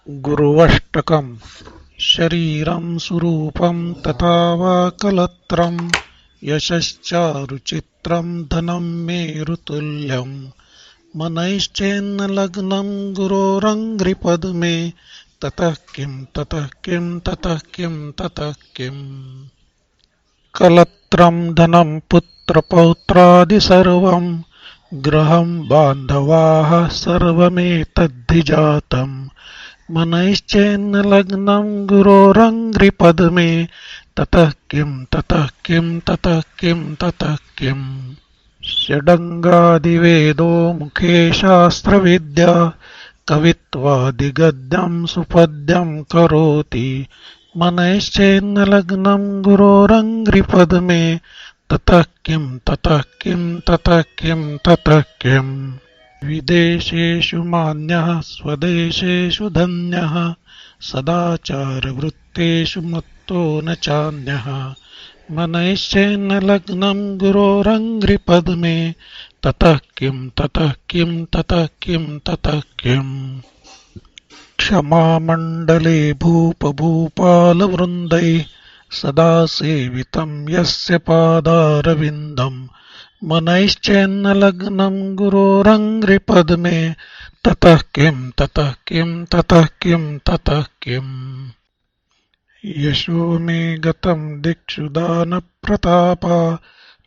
गुरुवष्टकम् शरीरं सुरूपं तथा वा कलत्रं यशश्चारुचित्रं धनं मेरुतुल्यं मनैश्चेन्नलग्नं गुरोरङ्घ्रिपद्मे ततः किं ततः किं ततः किं ततः किम् कलत्रं धनं पुत्रपौत्रादि सर्वं गृहं बान्धवाः सर्वमेतद्धि जातम् मनैश्चेन्नलग्नं गुरोरङ्घ्रिपद्मे ततः किं ततः किं ततः किं ततः किम् षडङ्गादिवेदो मुखे शास्त्रविद्या कवित्वादिगद्यं सुपद्यं करोति मनैश्चेन्नलग्नं गुरोरङ्घ्रिपद्मे ततः किं ततः किं ततः किं ततः किम् विदेशेषु मान्यः स्वदेशेषु धन्यः सदाचारवृत्तेषु मत्तो न चान्यः मनैश्चेन्नलग्नं गुरोरङ्घ्रिपद्मे ततः किं ततः किं ततः किं ततः किम् क्षमामण्डले भूपभूपालवृन्दैः सदा सेवितं यस्य पादारविन्दम् मनैश्चेन्नलग्नं गुरोरङ्घ्रिपद्मे ततः किं ततः किं ततः किं ततः किम् यशो मे गतं दिक्षु दानप्रतापा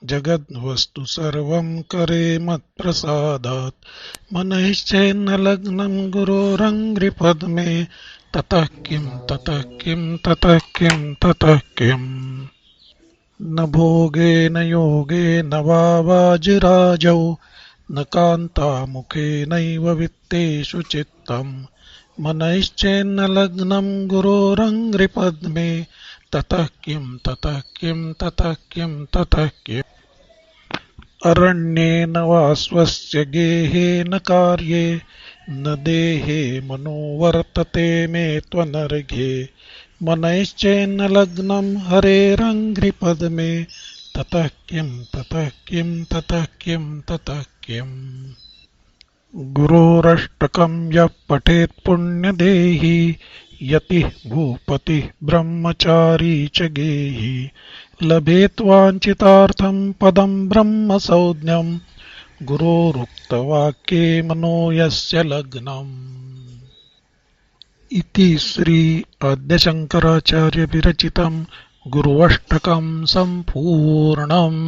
जगद्वस्तु सर्वं करे मत्प्रसादात् मनैश्चेन्नलग्नं गुरोरङ्घ्रिपद्मे ततः किं ततः किं ततः किं ततः किम् न भोगेन योगेन वा वाजिराजौ न कान्तामुखेनैव वित्तेषु चित्तम् मनैश्चेन्नलग्नं गुरोरङ्घ्रिपद्मे ततः किं ततः किं ततः किं ततः किम् अरण्येन वा स्वस्य गेहेन कार्ये न देहे मनो वर्तते मे त्वनर्घे मनैश्चेन्नलग्नं हरेरङ्घ्रिपद्मे ततः किं ततः किं ततः किं ततः किम् गुरोरष्टकं यः पठेत् पुण्यदेही यतिः भूपतिः ब्रह्मचारी च गेही लभेत् वाञ्छितार्थं पदं ब्रह्मसंज्ञं गुरोरुक्तवाक्ये मनो यस्य लग्नम् इति श्री आद्यशङ्कराचार्य विरचितं गुरुवष्टकं सम्पूर्णम्।